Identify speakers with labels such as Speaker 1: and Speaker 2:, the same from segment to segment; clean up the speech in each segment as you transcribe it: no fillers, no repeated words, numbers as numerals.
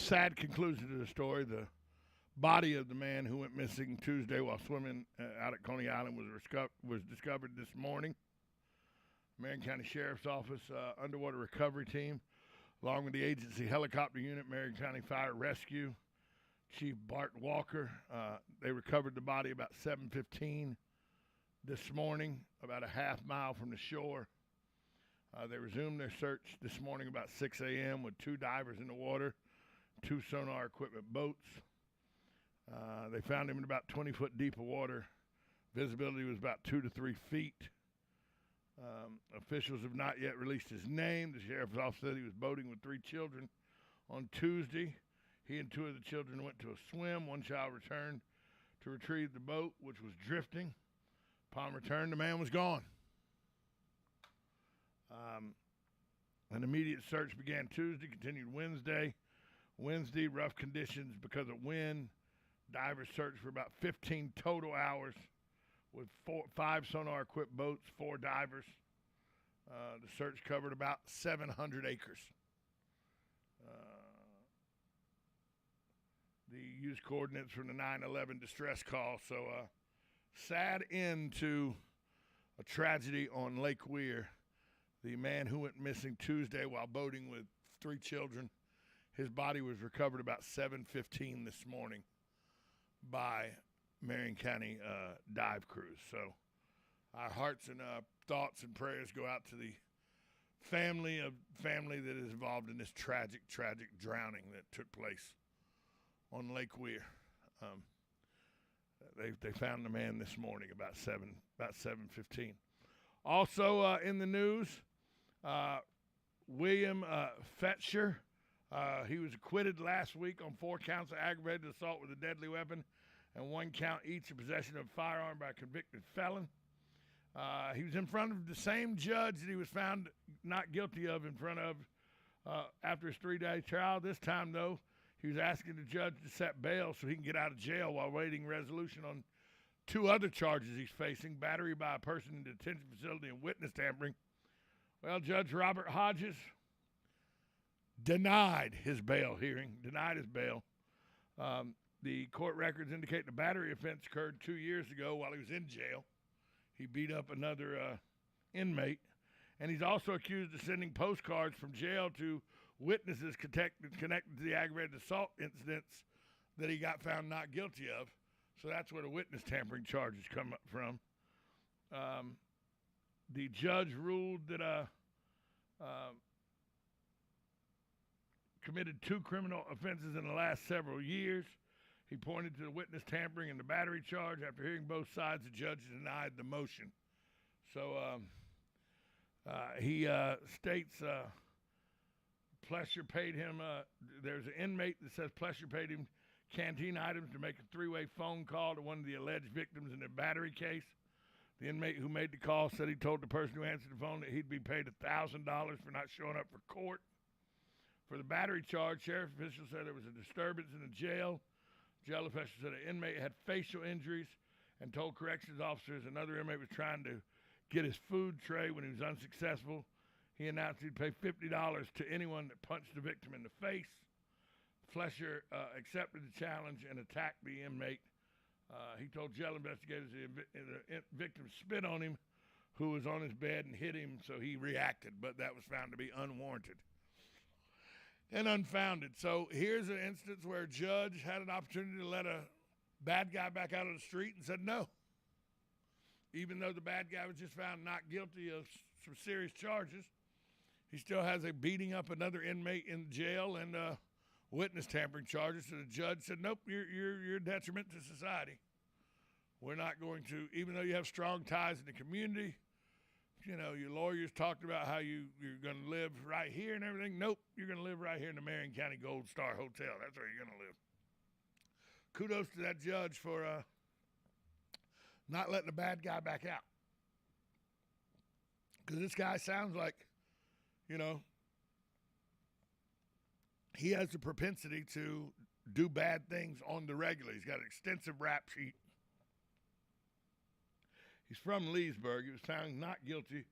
Speaker 1: sad conclusion to the story. The body of the man who went missing Tuesday while swimming out at Coney Island was discovered this morning. Marion County Sheriff's Office underwater recovery team, along with the agency helicopter unit, Marion County Fire Rescue, Chief Bart Walker. They recovered the body about 7:15 this morning, about a half mile from the shore. They resumed their search this morning about 6 a.m. with 2 divers in the water, 2 sonar equipment boats. They found him in about 20-foot deep of water. Visibility was about 2 to 3 feet. Officials have not yet released his name. The sheriff's office said he was boating with 3 children on Tuesday. He and 2 of the children went to a swim. 1 child returned to retrieve the boat, which was drifting. Upon return, the man was gone. An immediate search began Tuesday, continued Wednesday. Wednesday, rough conditions because of wind. Divers searched for about 15 total hours with 5 sonar-equipped boats, 4 divers. The search covered about 700 acres. The used coordinates from the 9/11 distress call. So sad end to a tragedy on Lake Weir. The man who went missing Tuesday while boating with 3 children, his body was recovered about 7:15 this morning by Marion County dive crews. So our hearts and thoughts and prayers go out to the family that is involved in this tragic drowning that took place on Lake Weir. They found the man this morning about 7:15. Also in the news, William Fetcher, he was acquitted last week on 4 counts of aggravated assault with a deadly weapon and 1 count each of possession of a firearm by a convicted felon. He was in front of the same judge that he was found not guilty of in front of after his 3-day trial. This time, though, he was asking the judge to set bail so he can get out of jail while waiting resolution on 2 other charges he's facing: battery by a person in the detention facility and witness tampering. Well, Judge Robert Hodges denied his bail. The court records indicate the battery offense occurred 2 years ago while he was in jail. He beat up another inmate, and he's also accused of sending postcards from jail to witnesses connected to the aggravated assault incidents that he got found not guilty of. So that's where the witness tampering charges come up from. The judge ruled that committed 2 criminal offenses in the last several years. He pointed to the witness tampering and the battery charge. After hearing both sides, the judge denied the motion. So he states Plesher paid him, there's an inmate that says Plesher paid him canteen items to make a 3-way phone call to one of the alleged victims in the battery case. The inmate who made the call said he told the person who answered the phone that he'd be paid $1,000 for not showing up for court. For the battery charge, sheriff officials said there was a disturbance in the jail. Jail officials said an inmate had facial injuries and told corrections officers another inmate was trying to get his food tray when he was unsuccessful. He announced he'd pay $50 to anyone that punched the victim in the face. Flesher accepted the challenge and attacked the inmate. He told jail investigators the victim spit on him, who was on his bed, and hit him, so he reacted, but that was found to be unwarranted and unfounded. So here's an instance where a judge had an opportunity to let a bad guy back out on the street and said no. Even though the bad guy was just found not guilty of some serious charges, he still has a beating up another inmate in jail and witness tampering charges. So the judge said, nope, you're a detriment to society. We're not going to, even though you have strong ties in the community, you know, your lawyers talked about how you're going to live right here and everything. Nope, you're going to live right here in the Marion County Gold Star Hotel. That's where you're going to live. Kudos to that judge for not letting the bad guy back out. Because this guy sounds like, you know, he has the propensity to do bad things on the regular. He's got an extensive rap sheet. He's from Leesburg. He was found not guilty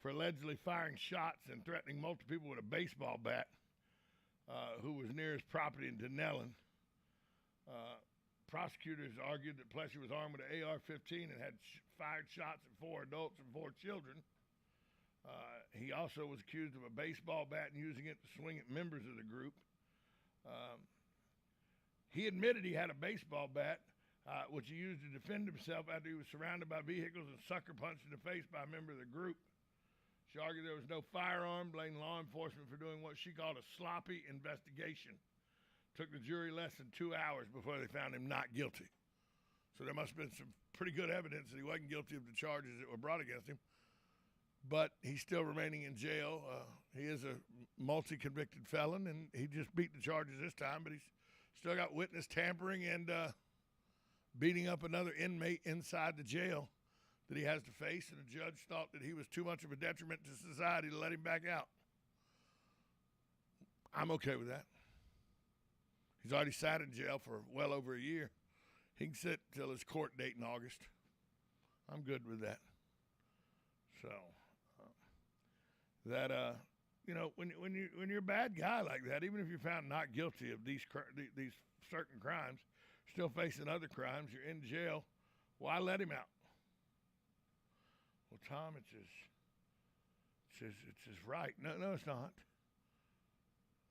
Speaker 1: for allegedly firing shots and threatening multiple people with a baseball bat who was near his property in Denellen. Prosecutors argued that Plesher was armed with an AR-15 and had fired shots at 4 adults and 4 children. He also was accused of a baseball bat and using it to swing at members of the group. He admitted he had a baseball bat, which he used to defend himself after he was surrounded by vehicles and sucker punched in the face by a member of the group. She argued there was no firearm, blamed law enforcement for doing what she called a sloppy investigation. Took the jury less than 2 hours before they found him not guilty. So there must have been some pretty good evidence that he wasn't guilty of the charges that were brought against him. But he's still remaining in jail. He is a multi-convicted felon, and he just beat the charges this time, but he's still got witness tampering and beating up another inmate inside the jail that he has to face, and the judge thought that he was too much of a detriment to society to let him back out. I'm okay with that. He's already sat in jail for well over a year. He can sit till his court date in August. I'm good with that. So, when you're a bad guy like that, even if you're found not guilty of these certain crimes, still facing other crimes, you're in jail. Why let him out? Well, Tom, it's his right. No, it's not.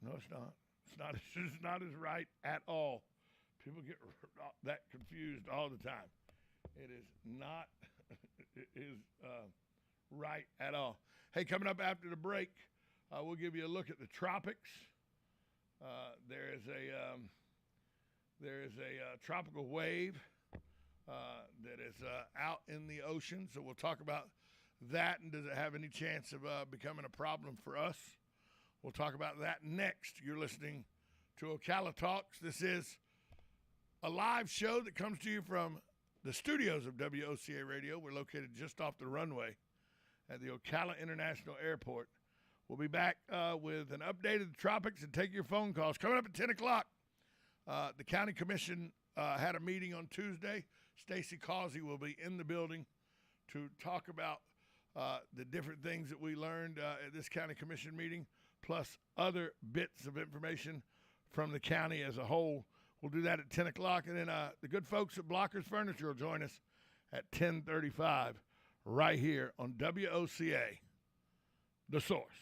Speaker 1: No, it's not. It's not his right at all. People get that confused all the time. It is not his right at all. Hey, coming up after the break, we'll give you a look at the tropics. There is a tropical wave that is out in the ocean, so we'll talk about that, and does it have any chance of becoming a problem for us? We'll talk about that next. You're listening to Ocala Talks. This is a live show that comes to you from the studios of WOCA Radio. We're located just off the runway at the Ocala International Airport. We'll be back with an update of the tropics and take your phone calls. Coming up at 10 o'clock, the county commission had a meeting on Tuesday. Stacy Causey will be in the building to talk about the different things that we learned at this county commission meeting, plus other bits of information from the county as a whole. We'll do that at 10 o'clock, and then the good folks at Blockers Furniture will join us at 10:35 right here on WOCA, The Source.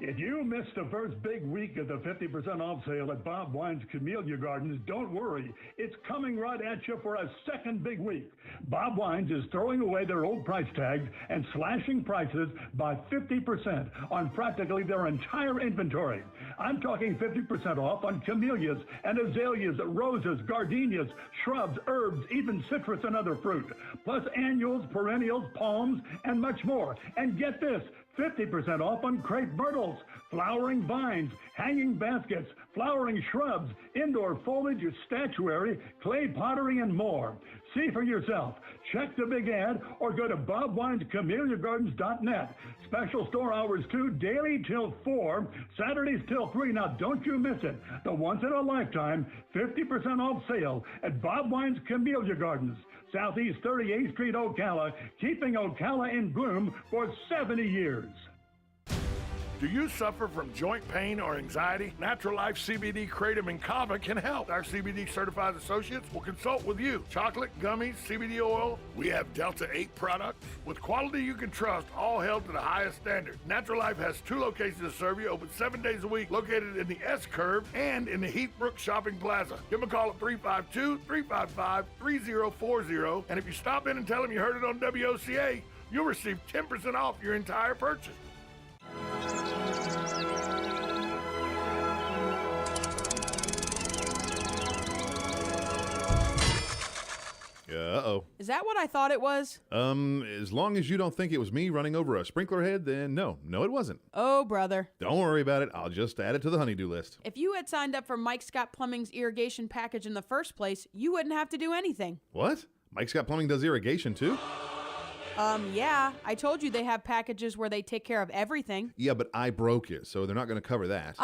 Speaker 2: If you missed the first big week of the 50% off sale at Bob Wine's Camellia Gardens, don't worry. It's coming right at you for a second big week. Bob Wine's is throwing away their old price tags and slashing prices by 50% on practically their entire inventory. I'm talking 50% off on camellias and azaleas, roses, gardenias, shrubs, herbs, even citrus and other fruit, plus annuals, perennials, palms, and much more. And get this, 50% off on crepe myrtles, flowering vines, hanging baskets, flowering shrubs, indoor foliage, statuary, clay pottery, and more. See for yourself. Check the big ad or go to bobwinescamelliagardens.net. Special store hours too, daily till 4, Saturdays till 3. Now don't you miss it. The once in a lifetime 50% off sale at Bob Wine's Camellia Gardens. Southeast 38th Street, Ocala, keeping Ocala in bloom for 70 years.
Speaker 1: Do you suffer from joint pain or anxiety? Natural Life CBD Kratom and Kava can help. Our CBD certified associates will consult with you. Chocolate, gummies, CBD oil. We have Delta 8 products with quality you can trust, all held to the highest standard. Natural Life has 2 locations to serve you, open 7 days a week, located in the S-Curve and in the Heathbrook Shopping Plaza. Give them a call at 352-355-3040. And if you stop in and tell them you heard it on WOCA, you'll receive 10% off your entire purchase.
Speaker 3: Uh-oh.
Speaker 4: Is that what I thought it was?
Speaker 3: As long as you don't think it was me running over a sprinkler head, then no, it wasn't.
Speaker 4: Oh, brother.
Speaker 3: Don't worry about it. I'll just add it to the honey-do list.
Speaker 4: If you had signed up for Mike Scott Plumbing's irrigation package in the first place, you wouldn't have to do anything.
Speaker 3: What? Mike Scott Plumbing does irrigation too?
Speaker 4: Yeah. I told you they have packages where they take care of everything.
Speaker 3: Yeah, but I broke it, so they're not going to cover that.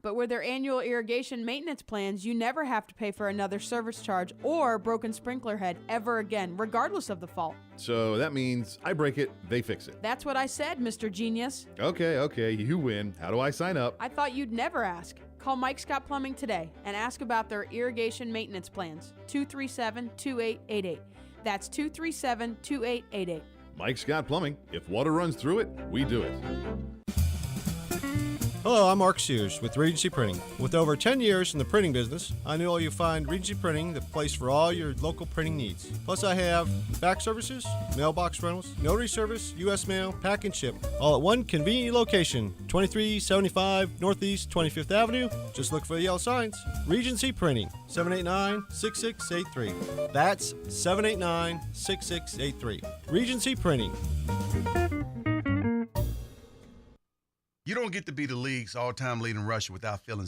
Speaker 4: But with their annual irrigation maintenance plans, you never have to pay for another service charge or broken sprinkler head ever again, regardless of the fault.
Speaker 3: So that means I break it, they fix it.
Speaker 4: That's what I said, Mr. Genius.
Speaker 3: Okay, you win. How do I sign up?
Speaker 4: I thought you'd never ask. Call Mike Scott Plumbing today and ask about their irrigation maintenance plans. 237-2888. That's 237-2888.
Speaker 3: Mike Scott Plumbing. If water runs through it, we do it.
Speaker 5: Hello, I'm Mark Sears with Regency Printing. With over 10 years in the printing business, I know you'll find Regency Printing the place for all your local printing needs. Plus, I have fax services, mailbox rentals, notary service, U.S. mail, pack and ship, all at one convenient location, 2375 Northeast 25th Avenue. Just look for the yellow signs. Regency Printing, 789-6683. That's 789-6683. Regency Printing.
Speaker 6: You don't get to be the league's all-time leading rusher without feeling something